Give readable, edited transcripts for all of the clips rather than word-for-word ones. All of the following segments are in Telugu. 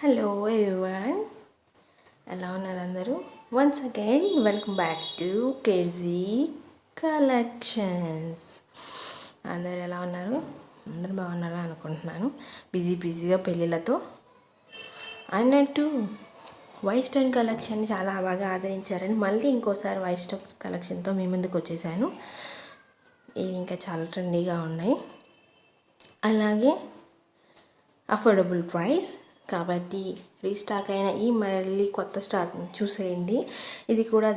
హలో ఎవ్రీవన్, ఎలా ఉన్నారు అందరూ? Once again welcome back to KG collections. అందరు ఎలా ఉన్నారు? అందరు బాగున్నారా అనుకుంటున్నాను. బిజీగా పెళ్ళిళ్ళతో అన్నట్టు వైట్ స్టోన్ కలెక్షన్ చాలా బాగా ఆదరించారని మళ్ళీ ఇంకోసారి వైట్ స్టోన్ కలెక్షన్తో మీ ముందుకు వచ్చేసాను. ఇవి ఇంకా చాలా ట్రెండీగా ఉన్నాయి, అలాగే అఫోర్డబుల్ ప్రైస్ కాబట్టి రీస్టాక్ అయిన ఈ మళ్ళీ కొత్త స్టాక్ చూసేయండి. ఇది కూడా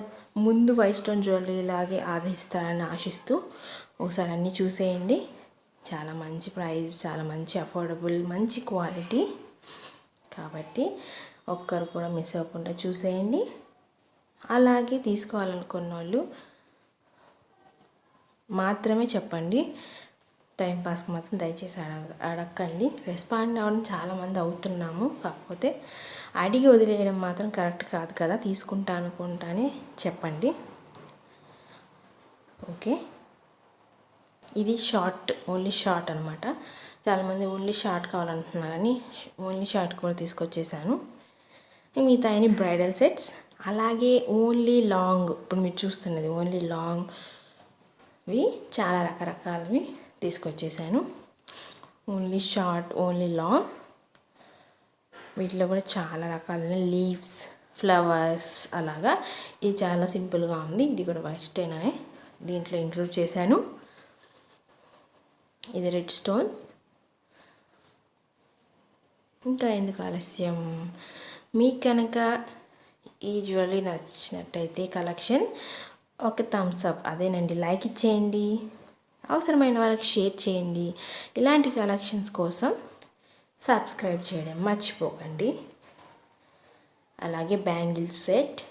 ముందు వైట్ స్టోన్ జ్యువెలరీ లాగే ఆదరిస్తారని ఆశిస్తూ ఒకసారి అన్నీ చూసేయండి. చాలా మంచి ప్రైస్, చాలా మంచి అఫోర్డబుల్, మంచి క్వాలిటీ కాబట్టి ఒక్కరు కూడా మిస్ అవ్వకుండా చూసేయండి. అలాగే తీసుకోవాలనుకున్న వాళ్ళు మాత్రమే చెప్పండి. టైంపాస్కి మాత్రం దయచేసి అడగండి. రెస్పాండ్ అవ్వడం చాలామంది అవుతున్నాము, కాకపోతే అడిగి వదిలేయడం మాత్రం కరెక్ట్ కాదు కదా. తీసుకుంటా అనుకుంటానే చెప్పండి. ఓకే, ఇది షార్ట్, ఓన్లీ షార్ట్ అనమాట. చాలామంది ఓన్లీ షార్ట్ కావాలంటున్నారని ఓన్లీ షార్ట్ కూడా తీసుకొచ్చేసాను. మిగతా అన్ని బ్రైడల్ సెట్స్, అలాగే ఓన్లీ లాంగ్, ఇప్పుడు మీరు చూస్తున్నది ఓన్లీ లాంగ్వి చాలా రకరకాలవి తీసుకొచ్చేసాను. ఓన్లీ షార్ట్, ఓన్లీ లాంగ్, వీటిలో కూడా చాలా రకాలైన లీవ్స్, ఫ్లవర్స్ అలాగా. ఇది చాలా సింపుల్గా ఉంది. ఇది కూడా వైట్ స్టోన్ అనే దీంట్లో ఇంక్లూడ్ చేశాను. ఇది రెడ్ స్టోన్స్. ఇంకా ఎందుకు ఆలస్యం, మీకు కనుక ఈ జ్యువెలరీ నచ్చినట్టయితే కలెక్షన్ ఒక థమ్స్ అప్, అదేనండి, లైక్ ఇచ్చేయండి. అవసరమైన వాళ్ళకి షేర్ చేయండి. ఇలాంటి కలెక్షన్స్ కోసం సబ్స్క్రైబ్ చేయడం మర్చిపోకండి. అలాగే బ్యాంగిల్స్ సెట్,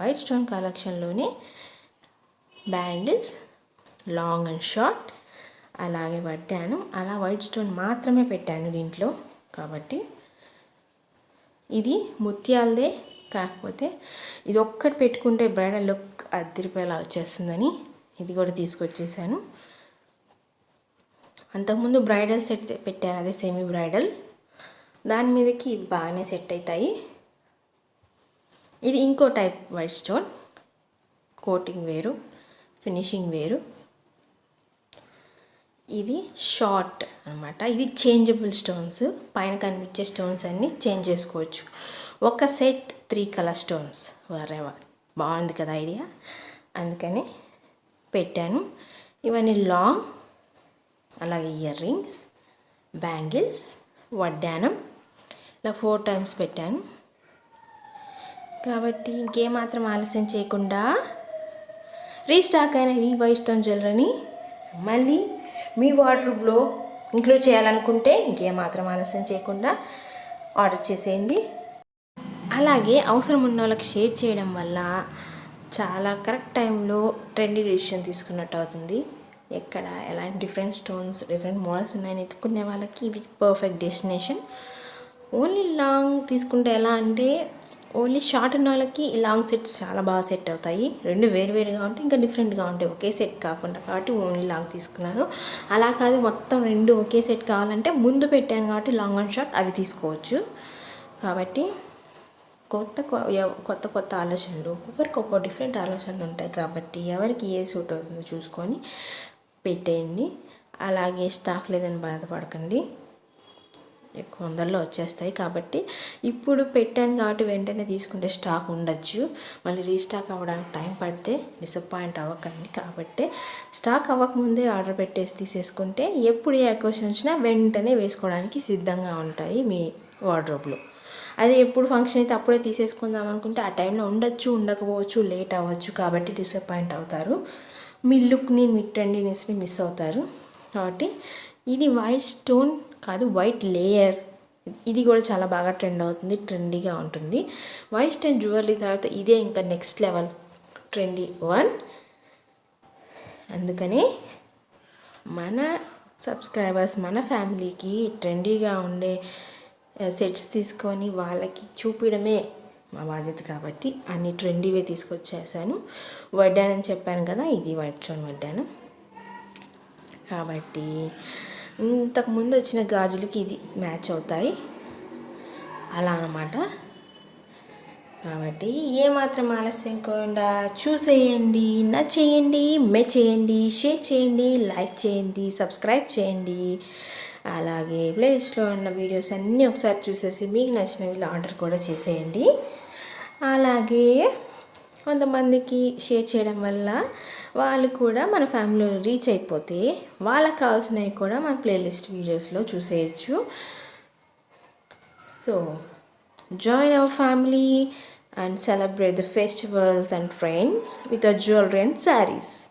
వైట్ స్టోన్ కలెక్షన్లోనే బ్యాంగిల్స్ లాంగ్ అండ్ షార్ట్, అలాగే వడ్డాను. అలా వైట్ స్టోన్ మాత్రమే పెట్టాను దీంట్లో కాబట్టి. ఇది ముత్యాలదే, కాకపోతే ఇది ఒక్కటి పెట్టుకుంటే బ్రైడల్ లుక్ అద్దరిపోయేలా వచ్చేస్తుందని ఇది కూడా తీసుకొచ్చేసాను. అంతకుముందు బ్రైడల్ సెట్ పెట్టాను, అదే సెమీ బ్రైడల్, దాని మీదకి బాగానే సెట్ అవుతాయి. ఇది ఇంకో టైప్ వైట్ స్టోన్, కోటింగ్ వేరు, ఫినిషింగ్ వేరు. ఇది షార్ట్ అనమాట. ఇది చేంజబుల్ స్టోన్స్, పైన కనిపించే స్టోన్స్ అన్నీ చేంజ్ చేసుకోవచ్చు. ఒక సెట్ 3 కలర్ స్టోన్స్, బాగుంది కదా ఐడియా, అందుకని పెట్టాను. ఇవన్నీ లాంగ్, అలాగే ఇయర్ రింగ్స్, బ్యాంగిల్స్, వడ్డానం, ఇలా 4 టైమ్స్ పెట్టాను. కాబట్టి ఇంకేమాత్రం ఆలస్యం చేయకుండా రీస్టాక్ అయిన ఈ వైట్ స్టోన్ జ్యువెలరీని మళ్ళీ మీ వార్డ్రోబ్లో ఇంక్లూడ్ చేయాలనుకుంటే ఇంకేమాత్రం ఆలస్యం చేయకుండా ఆర్డర్ చేసేయండి. అలాగే అవసరం ఉన్న వాళ్ళకి షేర్ చేయడం వల్ల చాలా కరెక్ట్ టైంలో ట్రెండీ డిసిషన్ తీసుకున్నట్టు అవుతుంది. ఎక్కడ ఎలాంటి డిఫరెంట్ స్టోన్స్, డిఫరెంట్ మోడల్స్ ఉన్నాయని ఎత్తుకునే వాళ్ళకి ఇవి పర్ఫెక్ట్ డెస్టినేషన్. ఓన్లీ లాంగ్ తీసుకుంటే ఎలా అంటే, ఓన్లీ షార్ట్ ఉన్న వాళ్ళకి ఈ లాంగ్ సెట్స్ చాలా బాగా సెట్ అవుతాయి. రెండు వేరువేరుగా ఉంటాయి, ఇంకా డిఫరెంట్గా ఉంటాయి, ఒకే సెట్ కాకుండా. కాబట్టి ఓన్లీ లాంగ్ తీసుకున్నాను. అలా కాదు మొత్తం రెండు ఒకే సెట్ కావాలంటే ముందు పెట్టాను కాబట్టి లాంగ్ అండ్ షార్ట్ అవి తీసుకోవచ్చు. కాబట్టి కొత్త కొత్త ఆలోచనలు, ఒక్కొక్కరికి ఒక్కో డిఫరెంట్ ఆలోచనలు ఉంటాయి. కాబట్టి ఎవరికి ఏ సూట్ అవుతుందో చూసుకొని పెట్టేయండి. అలాగే స్టాక్ లేదని బాధపడకండి, ఎక్కువ వందల్లో వచ్చేస్తాయి. కాబట్టి ఇప్పుడు పెట్టాను కాబట్టి వెంటనే తీసుకుంటే స్టాక్ ఉండొచ్చు, మళ్ళీ రీస్టాక్ అవ్వడానికి టైం పడితే డిసప్పాయింట్ అవ్వకండి. కాబట్టి స్టాక్ అవ్వకముందే ఆర్డర్ పెట్టేసి తీసేసుకుంటే ఎప్పుడు ఏ అకేషన్ వచ్చినా వెంటనే వేసుకోవడానికి సిద్ధంగా ఉంటాయి మీ వార్డ్రోబ్లో. అది ఎప్పుడు ఫంక్షన్ అయితే అప్పుడే తీసేసుకుందాం అనుకుంటే ఆ టైంలో ఉండొచ్చు, ఉండకపోవచ్చు, లేట్ అవ్వచ్చు. కాబట్టి డిసప్పాయింట్ అవుతారు, మీ లుక్ని, మీ ట్రెండీనెస్ని మిస్ అవుతారు. కాబట్టి ఇది వైట్ స్టోన్ కాదు, వైట్ లేయర్. ఇది కూడా చాలా బాగా ట్రెండ్ అవుతుంది, ట్రెండీగా ఉంటుంది. వైట్ స్టోన్ జ్యువెలరీ తర్వాత ఇదే ఇంకా నెక్స్ట్ లెవెల్ ట్రెండీ వన్. అందుకని మన సబ్స్క్రైబర్స్, మన ఫ్యామిలీకి ట్రెండీగా ఉండే సెట్స్ తీసుకొని వాళ్ళకి చూపించడమే మా బాధ్యత. కాబట్టి అన్ని ట్రెండీవే తీసుకొచ్చేసాను. వడ్డానం చెప్పాను కదా, ఇది వైట్ స్టోన్ వడ్డానం. కాబట్టి ఇంతకుముందు వచ్చిన గాజులకి ఇది మ్యాచ్ అవుతాయి. అలా అన్నమాట. కాబట్టి ఏమాత్రం ఆలస్యం కాకుండా చూసేయండి, నచ్చేయండి, మెచ్చేయండి, షేర్ చేయండి, లైక్ చేయండి, సబ్స్క్రైబ్ చేయండి. అలాగే ప్లేలిస్ట్లో ఉన్న వీడియోస్ అన్నీ ఒకసారి చూసేసి మీకు నచ్చినవి ఆర్డర్ కూడా చేసేయండి. అలాగే కొంతమందికి షేర్ చేయడం వల్ల వాళ్ళు కూడా మన ఫ్యామిలీలో రీచ్ అయిపోతే వాళ్ళకి కావాల్సినవి కూడా మన ప్లేలిస్ట్ వీడియోస్లో చూసేయచ్చు. So join our family and celebrate the festivals and trends with our jewelry and sarees.